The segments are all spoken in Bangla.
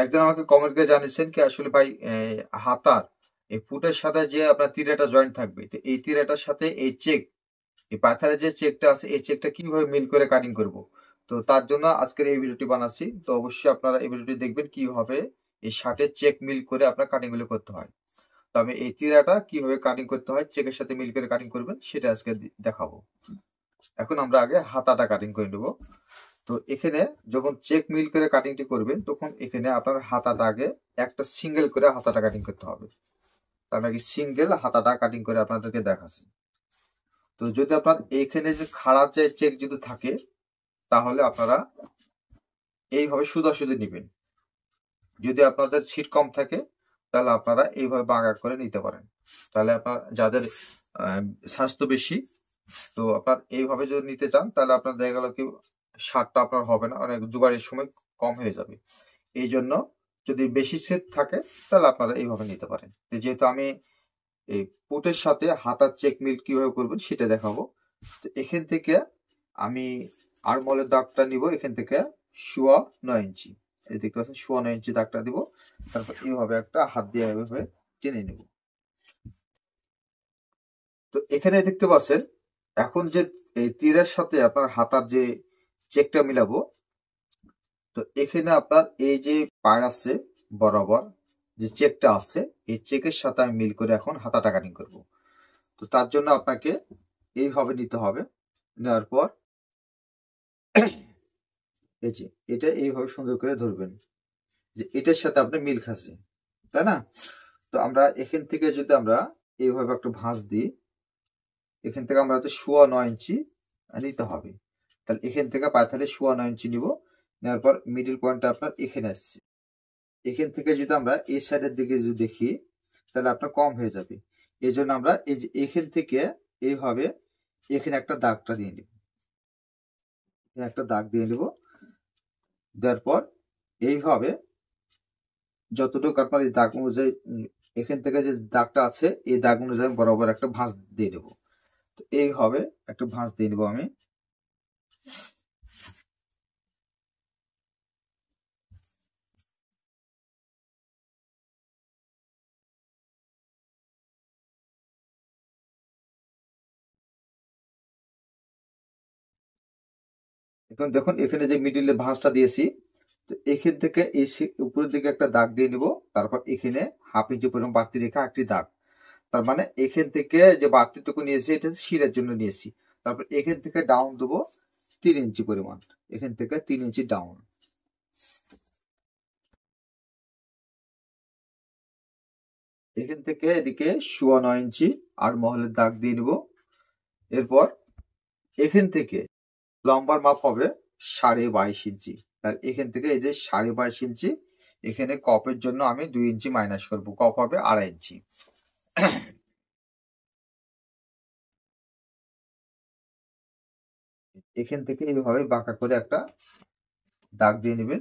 একজন আমাকে কমেন্ট করে জানিয়েছেন কি আসলে ভাই হাতার এই ফুটের সাথে যে আপনার তিরাটা জয়েন্ট থাকবে, তো এই তিরাটার সাথে এই চেক, এই পাথরের যে চেকটা আছে এই চেকটা কিভাবে মিল করে কাটিং করব। তো তার জন্য আজকের এই ভিডিওটি বানাচ্ছি। তো অবশ্যই আপনারা এই ভিডিওটি দেখবেন কিভাবে এই শার্টের চেক মিল করে আপনার কাটিং গুলো করতে হয়। তো আমি এই তিরাটা কিভাবে কাটিং করতে হয় চেকের সাথে মিল করে কাটিং করবেন সেটা আজকে দেখাবো। এখন আমরা আগে হাতাটা কাটিং করে নেব। তো এখানে যখন চেক মিল করে কাটিংটি করবেন তখন এখানে আপনার হাতাটা আগে একটা সিঙ্গেল করে হাতাটা কাটিং করতে হবে। তো আমি আগে সিঙ্গেল হাতাটা কাটিং করে আপনাদেরকে দেখাচ্ছি। তো যদি আপনার এইখানে যে খাড়া যে চেক যদি থাকে তাহলে আপনারা এইভাবে সোজাসুজি নেবেন। যদি আপনাদের সিট কম থাকে তাহলে আপনারা এইভাবে বাঁকা করে নিতে পারেন। তাহলে আপনার যাদের স্বাস্থ্য বেশি, তো আপনার এইভাবে যদি নিতে চান তাহলে আপনার দেখা গেল কি শার্টটা আপনার হবে না, অনেক জোগাড়ের সময় কম হয়ে যাবে। এই জন্য যদি বেশি সেট থাকে তাহলে আপনারা এইভাবে নিতে পারেন। যেহেতু আমি এই পুটের সাথে হাতার চেক মিল কিভাবে করবেন সেটা দেখাবো। তো এখান থেকে আমি আরমলের দাগটা নিব, এখান থেকে 9.5 ইঞ্চি, এই দেখতে পাচ্ছেন 9.5 ইঞ্চি দাগটা দিব। তারপর এইভাবে একটা হাত দিয়ে এভাবে টেনে নেব। তো এখানে দেখতে পাচ্ছেন এখন যে এই তীরের সাথে আপনার হাতার যে চেকটা মিলাবো, তো এখানে আপনার এই যে পায়ের আছে বরাবর যে চেকটা আছে এই চেকের সাথে আমি মিল করে এখন হাতাটা কাটিং করব। তো তার জন্য আপনাকে এইভাবে নিতে হবে। নেওয়ার পর এই যে এটা এইভাবে সুন্দর করে ধরবেন যে এটার সাথে আপনার মিল খাচ্ছে, তাই না? তো আমরা এখান থেকে যদি আমরা এইভাবে একটা ভাঁজ দিই, এখান থেকে আমরা 9.25 ইঞ্চি নিতে হবে। তাহলে এখান থেকে পায়থালে 9.25 ইঞ্চি নিব। নেওয়ার পর মিডিল পয়েন্টটা আপনার এখানে আসছে। এখান থেকে যদি আমরা এই সাইডের দিকে যদি দেখি তাহলে আপনার কম হয়ে যাবে। এই জন্য আমরা এই যে এখান থেকে এইভাবে এখানে একটা দাগটা দিয়ে নিব, একটা দাগ দিয়ে নিব। দেওয়ার পর এইভাবে যতটুকু আপনার এই দাগ অনুযায়ী এখান থেকে যে দাগটা আছে এই দাগ অনুযায়ী বরাবর একটা ভাঁজ দিয়ে দেবো। তো এইভাবে একটা ভাঁজ দিয়ে নেবো আমি। এখন দেখুন এখানে যে মিডিলে ভাঁজটা দিয়েছি, তো এখান থেকে এই উপরের দিকে একটা দাগ দিয়ে নিব। তারপর এখানে 1/2 ইঞ্চি পরিমাণ বাড়তি রেখে একটি দাগ, তার মানে এখান থেকে যে বাড়তিটুকু নিয়েছি এটা শিরার জন্য নিয়েছি। তারপর এখান থেকে ডাউন দেবো 3 ইঞ্চি পরিমাণ, এখান থেকে 3 ইঞ্চি ডাউন। এখান থেকে এদিকে 9.25 ইঞ্চি আর মহলের দাগ দিয়ে নিব। এরপর এখান থেকে লম্বার মাপ হবে 22.5 ইঞ্চি। আর এখান থেকে এই যে 22.5 ইঞ্চি এখানে কপের জন্য আমি 2 ইঞ্চি মাইনাস করব, কপ হবে 2.5 ইঞ্চি। এখান থেকে এইভাবে বাঁকা করে একটা দাগ দিয়ে নেবেন।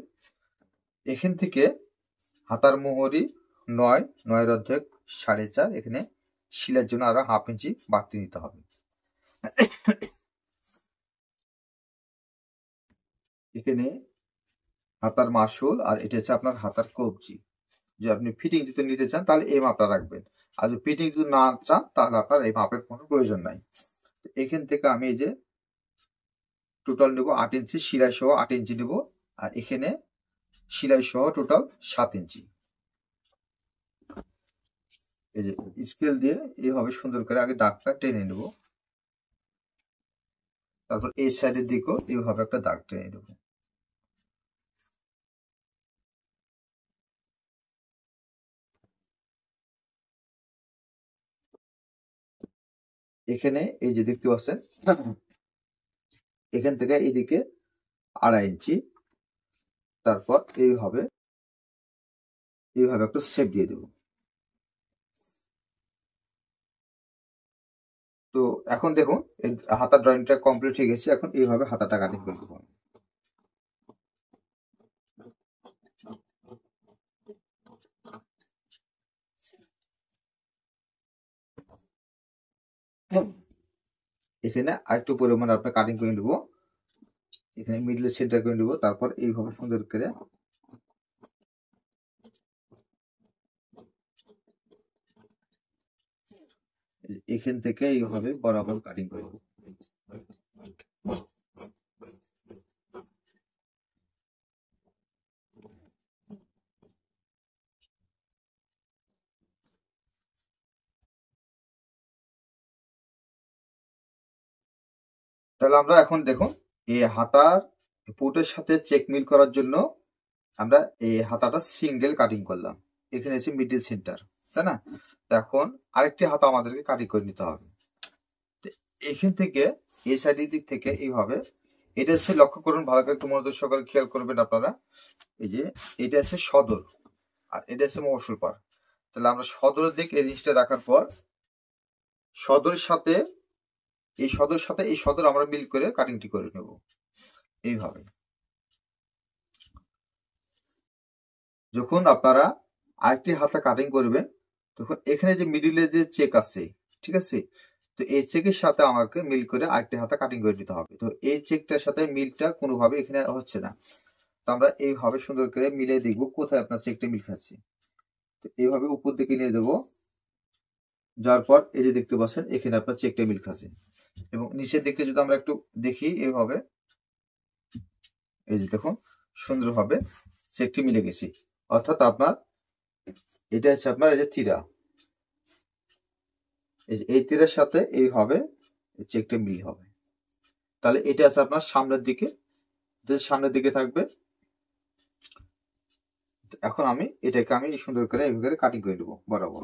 এখান থেকে হাতার মোহরি 9 অর্ধেক 4.5, এখানে শিলার জন্য আরো 1/2 ইঞ্চি বাড়তি নিতে হবে। এখানে হাতার মাসুল আর এটা হচ্ছে আপনার হাতার কবজি। যে আপনি ফিটিং যদি নিতে চান তাহলে এই মাপটা রাখবেন, আর যদি ফিটিং যদি না চান তাহলে আপনার এই মাপের কোনো প্রয়োজন নাই। এখান থেকে আমি এই যে টোটাল নেব 8 ইঞ্চি, সিলাই সহ 8 ইঞ্চি নেব, আর এখানে সিলাই সহ টোটাল 7 ইঞ্চি। এই যে স্কেল দিয়ে এইভাবে সুন্দর করে আগে দাগটা টেনে নেব। তারপর এই সাইডের দিকেও এইভাবে একটা দাগ টেনে নেব। এখানে এই যে দেখতে পাচ্ছেন এখান থেকে এইদিকে 2.5 ইঞ্চি, তারপর এইভাবে একটা শেপ দিয়ে দেব। তো এখন দেখুন এই হাতার ড্রয়িংটা কমপ্লিট হয়ে গেছে। এখন এইভাবে হাতাটা কাটিং করে দেবো। এখানে আরেকটু পরিমাণ আপনার কাটিং করে নেব, এখানে মিডলে সেন্টার করে নেব। তারপর এইভাবে সুন্দর করে এখান থেকে এইভাবে বরাবর কাটিং করব। তাহলে আমরা এখন দেখুন এই হাতার পুটের সাথে চেক মিল করার জন্য আমরা এই হাতাটা সিঙ্গেল কাটিং করলাম, এখানে এসে মিডিল সেন্টার, তাই না? তো এখন আরেকটি হাতা আমাদেরকে কাটিং করে নিতে হবে। এখান থেকে এই সাইডের দিক থেকে এইভাবে, এটা হচ্ছে, লক্ষ্য করুন ভালো করে, একটু মনোযোগ সহকারে খেয়াল করবেন আপনারা। এই যে এটা হচ্ছে সদর আর এটা হচ্ছে মহসুল পার। তাহলে আমরা সদরের দিক এই জিনিসটা রাখার পর সদরের সাথে এই সদর আমরা মিল করে কাটিংটি করে নেব এইভাবে। যখন আপনারা আরেকটি হাতা কাটিং করবেন তখন এখানে যে মিডিলে যে চেক আছে, ঠিক আছে, তো এই চেকের সাথে আমাকে মিল করে আরেকটি হাতা কাটিং করে দিতে হবে। তো এই চেকটার সাথে মিলটা কোনোভাবে এখানে হচ্ছে না, তো আমরা এইভাবে সুন্দর করে মিলে দেখবো কোথায় আপনার চেকটা মিল খাচ্ছে। তো এইভাবে উপর দিকে নিয়ে যাবো, যাওয়ার পর এই যে দেখতে পাচ্ছেন এখানে আপনার চেকটা মিল খাচ্ছে। এবং নিচের দিকে যদি আমরা একটু দেখি এইভাবে, এই যে দেখুন সুন্দরভাবে চেকটি মিলে গেছে। অর্থাৎ আপনার এটা হচ্ছে আপনার এই যে তীরা, এই তীরের সাথে এইভাবে চেকটা মিল হবে। তাহলে এটা আছে আপনার সামনের দিকে, যে সামনের দিকে থাকবে। এখন এটাকে আমি সুন্দর করে এইভাবে কাটিং করে দেবো বরাবর।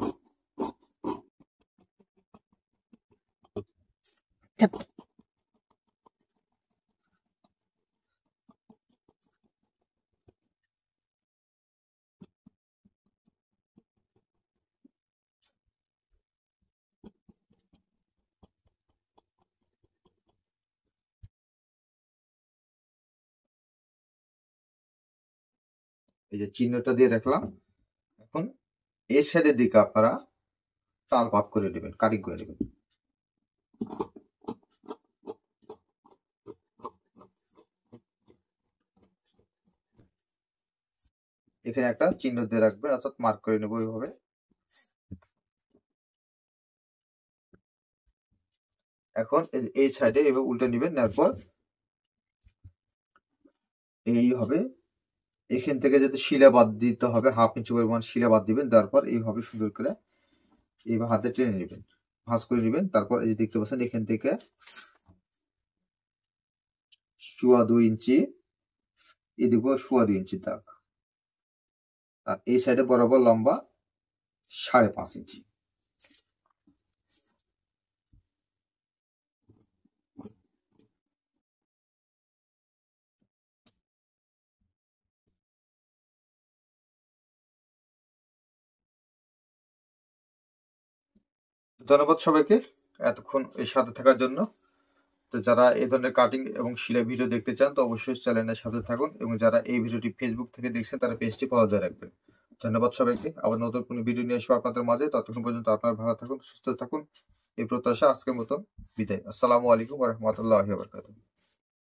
এই যে চিহ্নটা দিয়ে রাখলাম। এখন এই সাইডের দিকে আপনারা তাল পাত করে নেবেন, কাটিং করে নেবেন। এখানে একটা চিহ্ন দিয়ে রাখবেন, অর্থাৎ মার্ক করে নেবো এইভাবে। এখন এই সাইডে এভাবে উল্টে নেবেন, নেওয়ার পর এইভাবে এখান থেকে যদি শিলা বাদ দিতে হবে, 1/2 ইঞ্চি পরিমাণ শিলা বাদ দিবেন। তারপর এইভাবে সুন্দর করে এইভাবে হাতে টেনে নেবেন, ভাঁজ করে নেবেন। তারপর এই যে দেখতে পাচ্ছেন এখান থেকে 2.25 ইঞ্চি, এদিকেও 2.25 ইঞ্চি দাগ, আর এই সাইডে বরাবর লম্বা 5.5 ইঞ্চি। ধন্যবাদ সবাইকে এতক্ষণ এর সাথে থাকার জন্য। তো যারা এই ধরনের কাটিং এবং সেলাই ভিডিও দেখতে চান তো অবশ্যই চ্যানেলের সাথে থাকুন, এবং যারা এই ভিডিওটি ফেসবুক থেকে দেখছেন তারা পেজটি ফলো দিয়ে রাখবেন। ধন্যবাদ সবাইকে। আবার নতুন কোনো ভিডিও নিয়ে আসবো আপনাদের মাঝে। ততক্ষণ পর্যন্ত আপনারা ভালো থাকুন, সুস্থ থাকুন, এই প্রত্যাশা আজকের মতো বিদায়। আসসালামু আলাইকুম ওয়া রাহমাতুল্লাহি ওয়া বারাকাতুহু।